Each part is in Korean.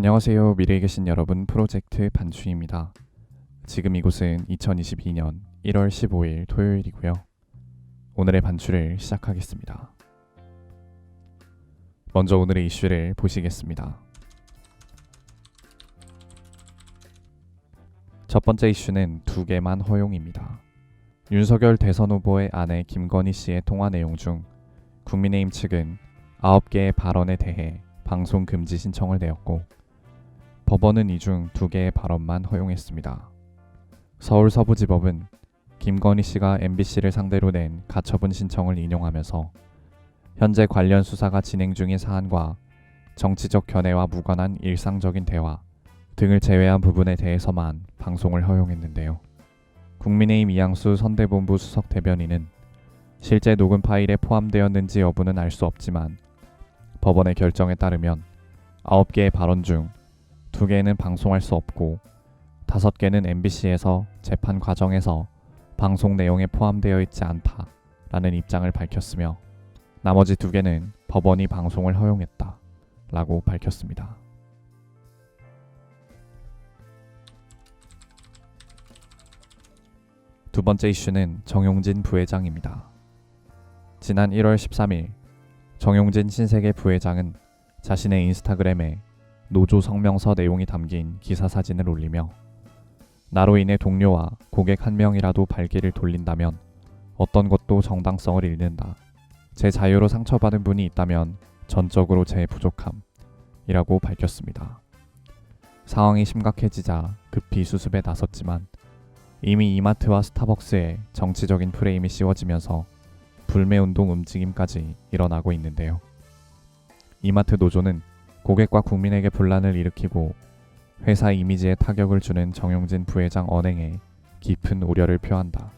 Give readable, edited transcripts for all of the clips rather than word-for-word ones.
안녕하세요. 미래에 계신 여러분, 프로젝트 반추입니다. 지금 이곳은 2022년 1월 15일 토요일이고요. 오늘의 반추를 시작하겠습니다. 먼저 오늘의 이슈를 보시겠습니다. 첫 번째 이슈는 2개만 허용입니다. 윤석열 대선 후보의 아내 김건희 씨의 통화 내용 중 국민의힘 측은 9개의 발언에 대해 방송 금지 신청을 내었고 법원은 이 중 2개의 발언만 허용했습니다. 서울 서부지법은 김건희 씨가 MBC를 상대로 낸 가처분 신청을 인용하면서 현재 관련 수사가 진행 중인 사안과 정치적 견해와 무관한 일상적인 대화 등을 제외한 부분에 대해서만 방송을 허용했는데요. 국민의힘 이양수 선대본부 수석 대변인은 실제 녹음 파일에 포함되었는지 여부는 알 수 없지만 법원의 결정에 따르면 9개의 발언 중 2개는 방송할 수 없고 5개는 MBC에서 재판 과정에서 방송 내용에 포함되어 있지 않다라는 입장을 밝혔으며 나머지 2개는 법원이 방송을 허용했다 라고 밝혔습니다. 두 번째 이슈는 정용진 부회장입니다. 지난 1월 13일 정용진 신세계 부회장은 자신의 인스타그램에 노조 성명서 내용이 담긴 기사 사진을 올리며 나로 인해 동료와 고객 한 명이라도 발길을 돌린다면 어떤 것도 정당성을 잃는다. 제 자유로 상처받은 분이 있다면 전적으로 제 부족함이라고 밝혔습니다. 상황이 심각해지자 급히 수습에 나섰지만 이미 이마트와 스타벅스에 정치적인 프레임이 씌워지면서 불매운동 움직임까지 일어나고 있는데요. 이마트 노조는 고객과 국민에게 분란을 일으키고 회사 이미지에 타격을 주는 정용진 부회장 언행에 깊은 우려를 표한다.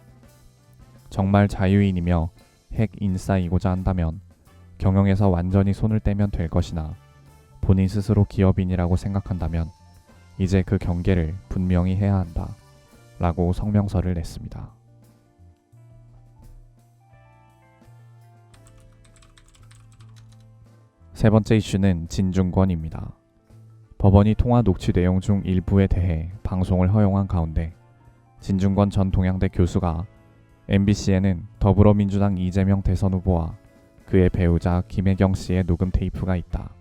정말 자유인이며 핵 인싸이고자 한다면 경영에서 완전히 손을 떼면 될 것이나 본인 스스로 기업인이라고 생각한다면 이제 그 경계를 분명히 해야 한다. 라고 성명서를 냈습니다. 세 번째 이슈는 진중권입니다. 법원이 통화 녹취 내용 중 일부에 대해 방송을 허용한 가운데 진중권 전 동양대 교수가 MBC에는 더불어민주당 이재명 대선 후보와 그의 배우자 김혜경 씨의 녹음 테이프가 있다.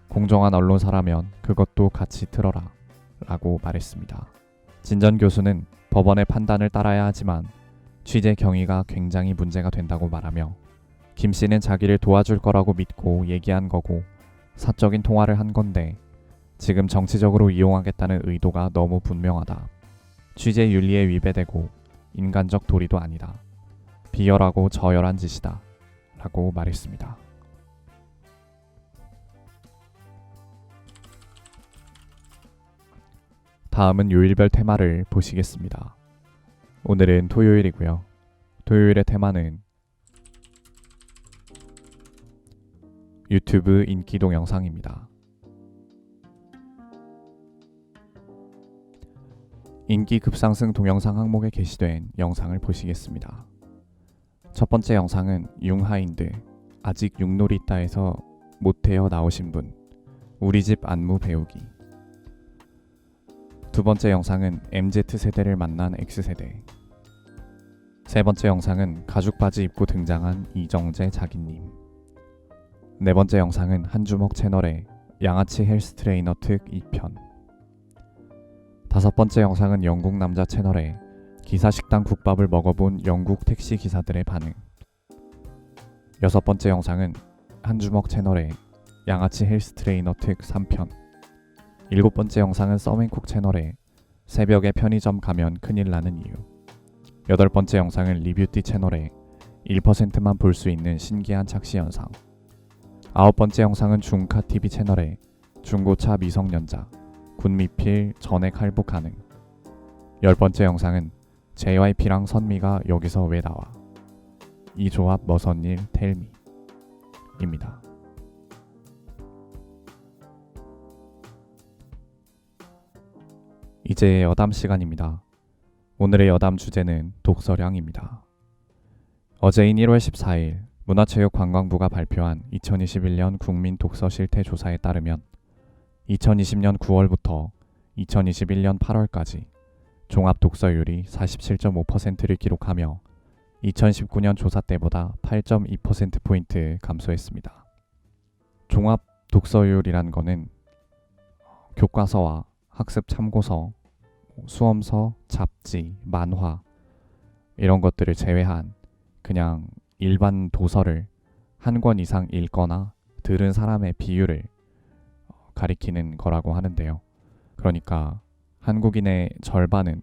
공정한 언론사라면 그것도 같이 틀어라 라고 말했습니다. 진 전 교수는 법원의 판단을 따라야 하지만 취재 경위가 굉장히 문제가 된다고 말하며 김 씨는 자기를 도와줄 거라고 믿고 얘기한 거고 사적인 통화를 한 건데 지금 정치적으로 이용하겠다는 의도가 너무 분명하다. 취재 윤리에 위배되고 인간적 도리도 아니다. 비열하고 저열한 짓이다. 라고 말했습니다. 다음은 요일별 테마를 보시겠습니다. 오늘은 토요일이고요. 토요일의 테마는 유튜브 인기 동영상입니다. 인기 급상승 동영상 항목에 게시된 영상을 보시겠습니다. 첫 번째 영상은 융하인드 아직 융놀이 있다에서 못되어 나오신 분 우리 집 안무 배우기. 두 번째 영상은 MZ세대를 만난 X세대. 세 번째 영상은 가죽 바지 입고 등장한 이정재 자기님. 네 번째 영상은 한주먹 채널의 양아치 헬스 트레이너 특 2편. 다섯 번째 영상은 영국 남자 채널의 기사식당 국밥을 먹어본 영국 택시 기사들의 반응. 여섯 번째 영상은 한주먹 채널의 양아치 헬스 트레이너 특 3편. 일곱 번째 영상은 서맨쿡 채널의 새벽에 편의점 가면 큰일 나는 이유. 여덟 번째 영상은 리뷰티 채널의 1%만 볼 수 있는 신기한 착시 현상. 아홉 번째 영상은 중카TV 채널의 중고차 미성년자 군미필 전액 할부 가능. 열 번째 영상은 JYP랑 선미가 여기서 왜 나와? 이 조합 머선일 텔미 입니다. 이제 여담 시간입니다. 오늘의 여담 주제는 독서량입니다. 어제인 1월 14일 문화체육관광부가 발표한 2021년 국민 독서 실태 조사에 따르면 2020년 9월부터 2021년 8월까지 종합 독서율이 47.5%를 기록하며 2019년 조사 때보다 8.2%포인트 감소했습니다. 종합 독서율이란 거는 교과서와 학습 참고서, 수험서, 잡지, 만화 이런 것들을 제외한 그냥 일반 도서를 한 권 이상 읽거나 들은 사람의 비율을 가리키는 거라고 하는데요. 그러니까 한국인의 절반은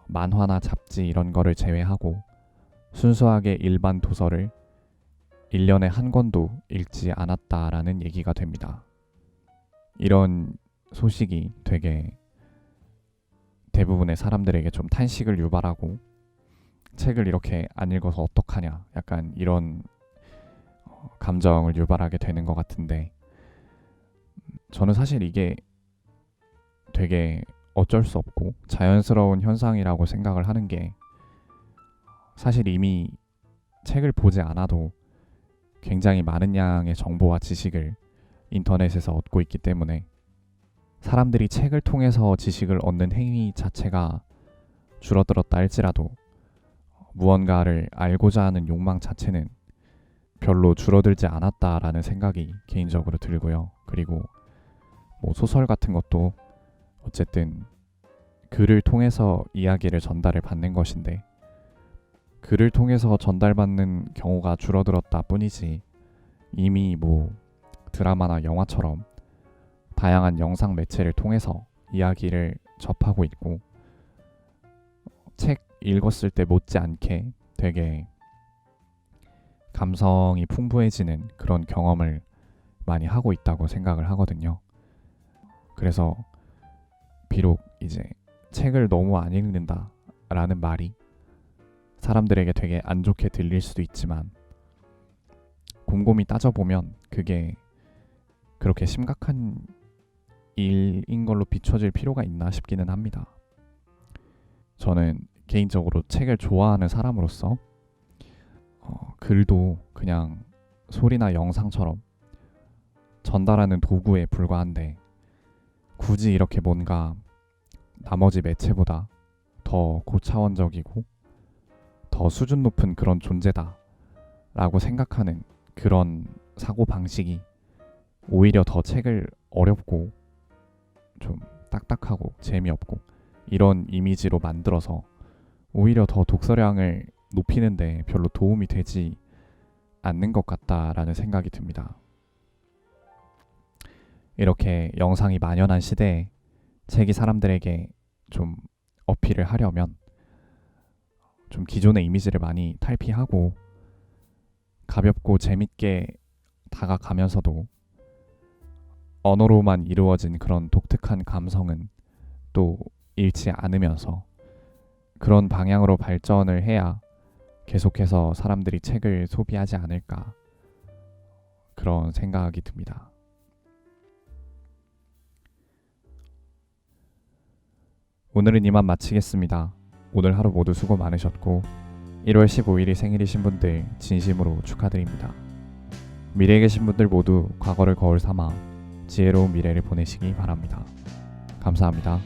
만화나 잡지 이런 거를 제외하고 순수하게 일반 도서를 1년에 한 권도 읽지 않았다라는 얘기가 됩니다. 이런 소식이 되게 대부분의 사람들에게 좀 탄식을 유발하고 책을 이렇게 안 읽어서 어떡하냐 약간 이런 감정을 유발하게 되는 것 같은데, 저는 사실 이게 되게 어쩔 수 없고 자연스러운 현상이라고 생각을 하는 게, 사실 이미 책을 보지 않아도 굉장히 많은 양의 정보와 지식을 인터넷에서 얻고 있기 때문에 사람들이 책을 통해서 지식을 얻는 행위 자체가 줄어들었다 할지라도 무언가를 알고자 하는 욕망 자체는 별로 줄어들지 않았다라는 생각이 개인적으로 들고요. 그리고 뭐 소설 같은 것도 어쨌든 글을 통해서 이야기를 전달을 받는 것인데, 글을 통해서 전달받는 경우가 줄어들었다 뿐이지 이미 뭐 드라마나 영화처럼 다양한 영상 매체를 통해서 이야기를 접하고 있고, 책 읽었을 때 못지않게 되게 감성이 풍부해지는 그런 경험을 많이 하고 있다고 생각을 하거든요. 그래서 비록 이제 책을 너무 안 읽는다 라는 말이 사람들에게 되게 안 좋게 들릴 수도 있지만, 곰곰이 따져보면 그게 그렇게 심각한 일인 걸로 비춰질 필요가 있나 싶기는 합니다. 저는 개인적으로 책을 좋아하는 사람으로서 글도 그냥 소리나 영상처럼 전달하는 도구에 불과한데, 굳이 이렇게 뭔가 나머지 매체보다 더 고차원적이고 더 수준 높은 그런 존재다 라고 생각하는 그런 사고방식이 오히려 더 책을 어렵고 좀 딱딱하고 재미없고 이런 이미지로 만들어서 오히려 더 독서량을 높이는데 별로 도움이 되지 않는 것 같다라는 생각이 듭니다. 이렇게 영상이 만연한 시대에 책이 사람들에게 좀 어필을 하려면 좀 기존의 이미지를 많이 탈피하고 가볍고 재밌게 다가가면서도 언어로만 이루어진 그런 독특한 감성은 또 잃지 않으면서 그런 방향으로 발전을 해야 계속해서 사람들이 책을 소비하지 않을까, 그런 생각이 듭니다. 오늘은 이만 마치겠습니다. 오늘 하루 모두 수고 많으셨고 1월 15일이 생일이신 분들 진심으로 축하드립니다. 미래에 계신 분들 모두 과거를 거울 삼아 지혜로운 미래를 보내시기 바랍니다. 감사합니다.